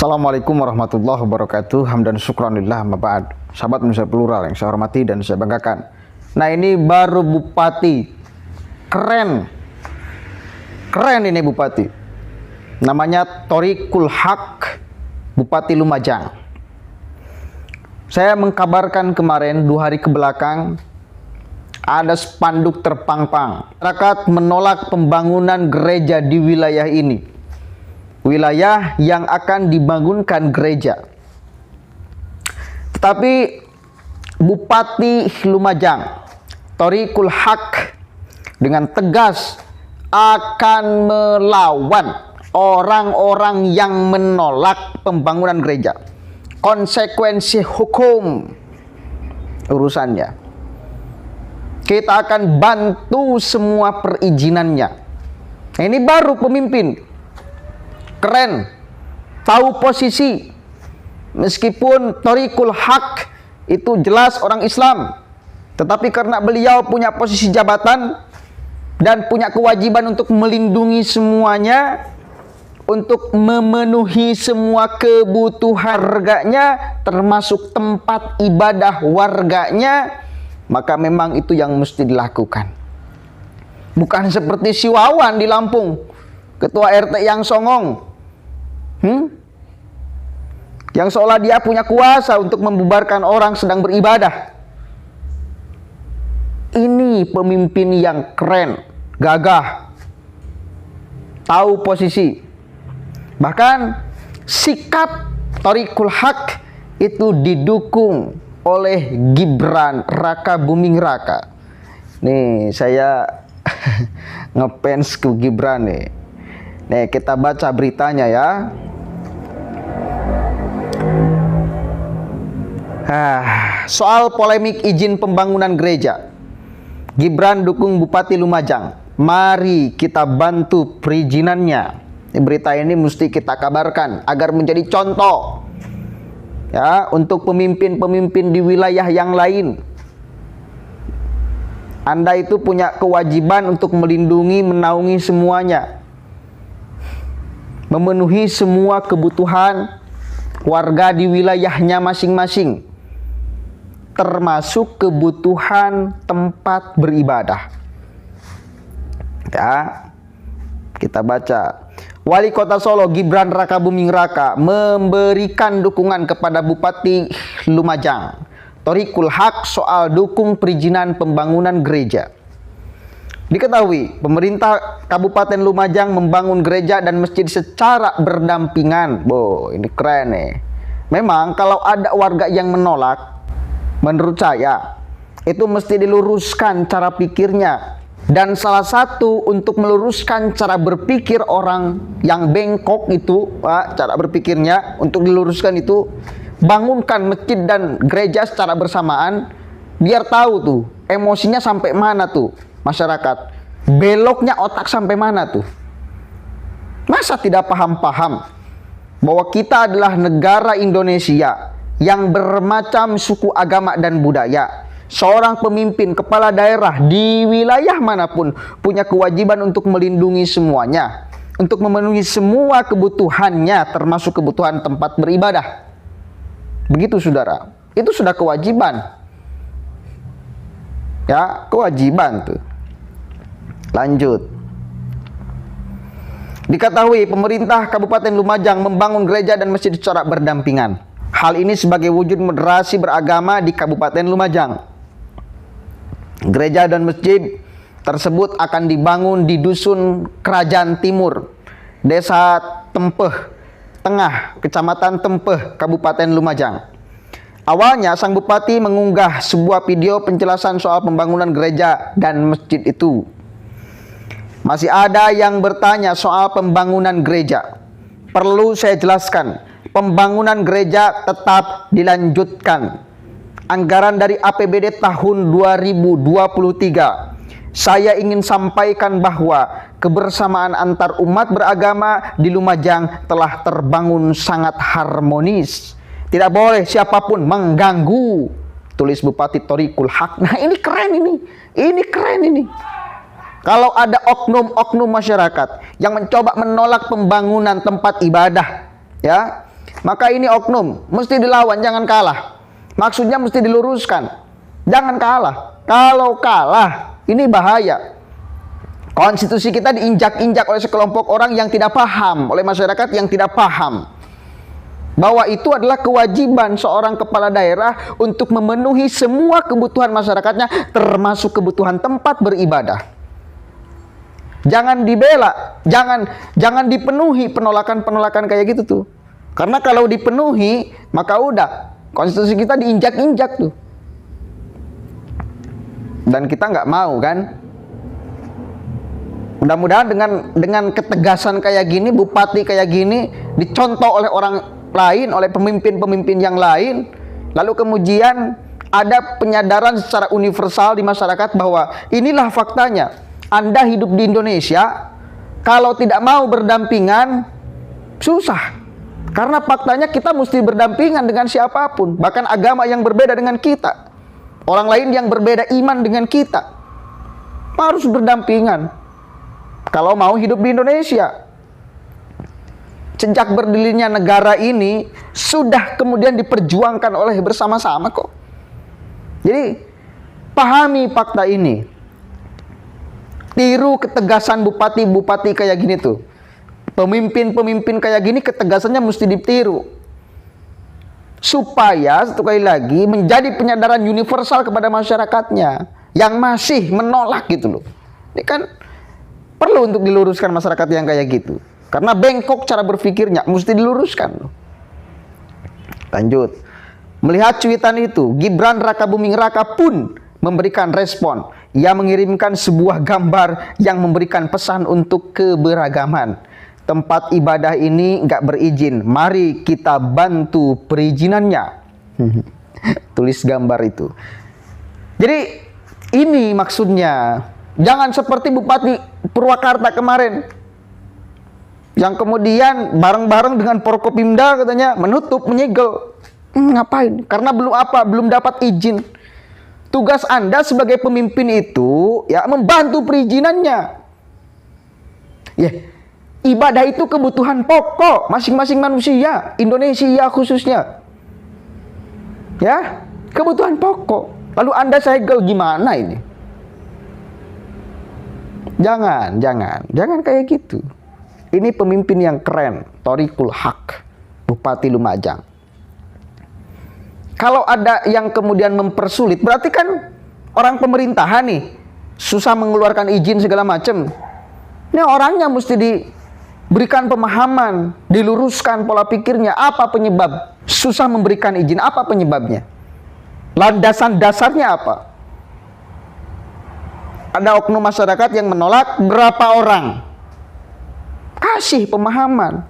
Assalamualaikum warahmatullahi wabarakatuh. Hamdan syukranillah maba'ad. Sahabat Indonesia Plural yang saya hormati dan saya banggakan. Nah, ini baru bupati. Keren ini bupati. Namanya Thoriqul Haq, Bupati Lumajang. Saya mengkabarkan kemarin 2 hari ke belakang ada spanduk terpangpang. Masyarakat menolak pembangunan gereja di wilayah ini. Wilayah yang akan dibangunkan gereja. Tetapi Bupati Lumajang, Thoriqul Haq, dengan tegas akan melawan orang-orang yang menolak pembangunan gereja. Konsekuensi hukum urusannya. Kita akan bantu semua perizinannya. Nah, ini baru pemimpin. Keren, tahu posisi. Meskipun Thoriqul Haq itu jelas orang Islam, tetapi karena beliau punya posisi jabatan dan punya kewajiban untuk melindungi semuanya, untuk memenuhi semua kebutuhan warganya, termasuk tempat ibadah warganya, maka memang itu yang mesti dilakukan. Bukan seperti si Wawan di Lampung, ketua RT yang songong, yang seolah dia punya kuasa untuk membubarkan orang sedang beribadah. Ini pemimpin yang keren, gagah, tahu posisi. Bahkan sikap Thoriqul Haq itu didukung oleh Gibran Raka Buming Raka. Nih saya ngefans ke Gibran nih. Nih kita baca beritanya ya. Soal polemik izin pembangunan gereja. Gibran dukung Bupati Lumajang. Mari kita bantu perizinannya. Berita ini mesti kita kabarkan agar menjadi contoh ya untuk pemimpin-pemimpin di wilayah yang lain. Anda itu punya kewajiban untuk melindungi, menaungi semuanya, memenuhi semua kebutuhan warga di wilayahnya masing-masing, termasuk kebutuhan tempat beribadah. Ya, kita baca. Wali Kota Solo Gibran Raka Buming Raka memberikan dukungan kepada Bupati Lumajang Thoriqul Haq soal dukung perizinan pembangunan gereja. Diketahui pemerintah Kabupaten Lumajang membangun gereja dan masjid secara berdampingan. Ini keren nih. Memang kalau ada warga yang menolak, menurut saya itu mesti diluruskan cara pikirnya. Dan salah satu untuk meluruskan cara berpikir orang yang bengkok itu, cara berpikirnya untuk diluruskan itu, bangunkan masjid dan gereja secara bersamaan, biar tahu tuh emosinya sampai mana tuh masyarakat, beloknya otak sampai mana tuh. Masa tidak paham-paham bahwa kita adalah negara Indonesia yang bermacam suku, agama, dan budaya. Seorang pemimpin kepala daerah di wilayah manapun punya kewajiban untuk melindungi semuanya, untuk memenuhi semua kebutuhannya, termasuk kebutuhan tempat beribadah. Begitu saudara, itu sudah kewajiban. Ya, kewajiban tuh. Lanjut. Diketahui pemerintah Kabupaten Lumajang membangun gereja dan masjid secara berdampingan. Hal ini sebagai wujud moderasi beragama di Kabupaten Lumajang. Gereja dan masjid tersebut akan dibangun di Dusun Kerajaan Timur, Desa Tempeh Tengah, Kecamatan Tempeh, Kabupaten Lumajang. Awalnya sang bupati mengunggah sebuah video penjelasan soal pembangunan gereja dan masjid itu. Masih ada yang bertanya soal pembangunan gereja. Perlu saya jelaskan, pembangunan gereja tetap dilanjutkan. Anggaran dari APBD tahun 2023. Saya ingin sampaikan bahwa kebersamaan antar umat beragama di Lumajang telah terbangun sangat harmonis. Tidak boleh siapapun mengganggu, tulis Bupati Thoriqul Haq. Nah, ini keren ini. Ini keren ini. Kalau ada oknum-oknum masyarakat yang mencoba menolak pembangunan tempat ibadah, ya, Maka ini oknum, mesti dilawan, jangan kalah. Maksudnya mesti diluruskan, jangan kalah. Kalau kalah, ini bahaya. Konstitusi kita diinjak-injak oleh sekelompok orang yang tidak paham, oleh masyarakat yang tidak paham bahwa itu adalah kewajiban seorang kepala daerah untuk memenuhi semua kebutuhan masyarakatnya, termasuk kebutuhan tempat beribadah. Jangan dibela, jangan dipenuhi penolakan-penolakan kayak gitu tuh. Karena kalau dipenuhi, maka udah konstitusi kita diinjak-injak tuh. Dan kita nggak mau kan? Mudah-mudahan dengan ketegasan kayak gini, bupati kayak gini dicontoh oleh orang lain, oleh pemimpin-pemimpin yang lain, lalu kemudian ada penyadaran secara universal di masyarakat bahwa inilah faktanya. Anda hidup di Indonesia, kalau tidak mau berdampingan susah, karena faktanya kita mesti berdampingan dengan siapapun, bahkan agama yang berbeda dengan kita, orang lain yang berbeda iman dengan kita, harus berdampingan kalau mau hidup di Indonesia. Sejak berdirinya negara ini sudah kemudian diperjuangkan oleh bersama-sama kok. Jadi pahami fakta ini. Tiru ketegasan bupati-bupati kayak gini tuh. Pemimpin-pemimpin kayak gini ketegasannya mesti ditiru. Supaya satu kali lagi menjadi penyadaran universal kepada masyarakatnya yang masih menolak gitu loh. Ini kan perlu untuk diluruskan masyarakat yang kayak gitu. Karena bengkok cara berpikirnya, mesti diluruskan. Lanjut. Melihat cuitan itu, Gibran Rakabuming Raka pun memberikan respon. Ia mengirimkan sebuah gambar yang memberikan pesan untuk keberagaman. Tempat ibadah ini nggak berizin, mari kita bantu perizinannya. Tulis gambar itu. Jadi ini maksudnya. Jangan seperti Bupati Purwakarta kemarin, yang kemudian bareng-bareng dengan Forkopimda katanya menutup, menyegel. Ngapain? Karena belum dapat izin. Tugas Anda sebagai pemimpin itu ya membantu perizinannya. Ya, ibadah itu kebutuhan pokok masing-masing manusia, Indonesia khususnya. Ya, kebutuhan pokok. Lalu Anda segel gimana ini? Jangan kayak gitu. Ini pemimpin yang keren, Thoriqul Haq, Bupati Lumajang. Kalau ada yang kemudian mempersulit, berarti kan orang pemerintahan nih, susah mengeluarkan izin segala macam. Ini orangnya mesti diberikan pemahaman, diluruskan pola pikirnya. Apa penyebab susah memberikan izin? Apa penyebabnya? Landasan dasarnya apa? Ada oknum masyarakat yang menolak, berapa orang? Kasih pemahaman.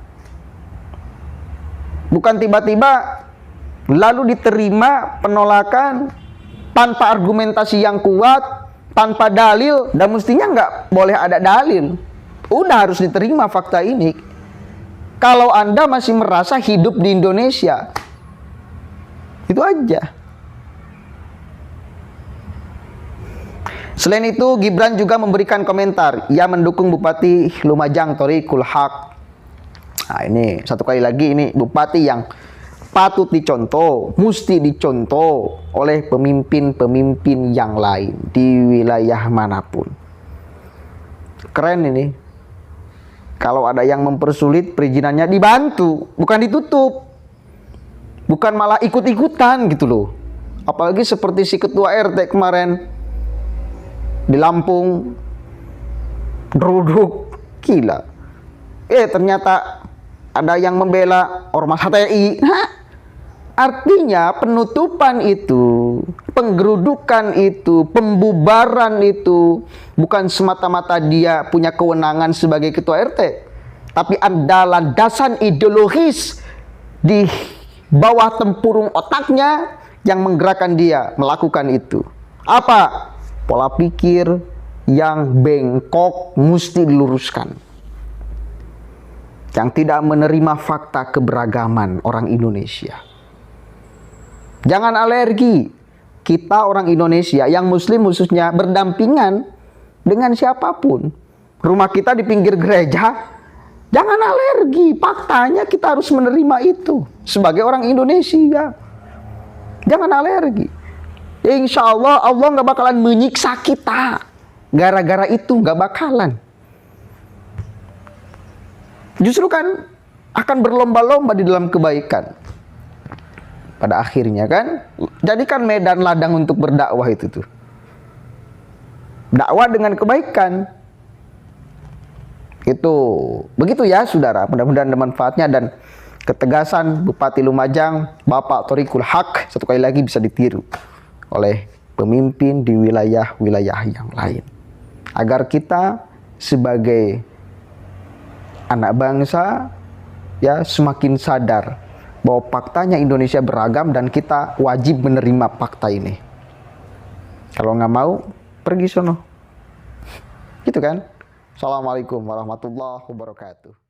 Bukan tiba-tiba lalu diterima penolakan tanpa argumentasi yang kuat, tanpa dalil, dan mestinya nggak boleh ada dalil. Udah harus diterima fakta ini. Kalau Anda masih merasa hidup di Indonesia, itu aja. Selain itu, Gibran juga memberikan komentar. Ia mendukung Bupati Lumajang Thoriqul Haq. Nah, ini satu kali lagi, ini bupati yang patut dicontoh, mesti dicontoh oleh pemimpin-pemimpin yang lain di wilayah manapun. Keren ini. Kalau ada yang mempersulit, perizinannya dibantu, bukan ditutup. Bukan malah ikut-ikutan gitu loh. Apalagi seperti si ketua RT kemarin di Lampung, geruduk, gila. Ternyata ada yang membela ormas HTI. Artinya penutupan itu, penggerudukan itu, pembubaran itu bukan semata-mata dia punya kewenangan sebagai ketua RT, tapi ada landasan ideologis di bawah tempurung otaknya yang menggerakkan dia melakukan itu. Apa? Pola pikir yang bengkok mesti diluruskan. Yang tidak menerima fakta keberagaman orang Indonesia. Jangan alergi. Kita orang Indonesia yang muslim khususnya berdampingan dengan siapapun. Rumah kita di pinggir gereja, Jangan alergi, faktanya kita harus menerima itu sebagai orang Indonesia. Jangan alergi. Insya Allah, Allah nggak bakalan menyiksa kita gara-gara itu, nggak bakalan. Justru kan akan berlomba-lomba di dalam kebaikan. Pada akhirnya kan, jadikan medan ladang untuk berdakwah itu tuh. Dakwah dengan kebaikan. Itu begitu ya saudara, mudah-mudahan ada manfaatnya dan ketegasan Bupati Lumajang Bapak Thoriqul Haq satu kali lagi bisa ditiru oleh pemimpin di wilayah-wilayah yang lain, agar kita sebagai anak bangsa ya semakin sadar bahwa faktanya Indonesia beragam dan kita wajib menerima fakta ini. Kalau nggak mau, pergi sono. Gitu kan? Assalamualaikum warahmatullahi wabarakatuh.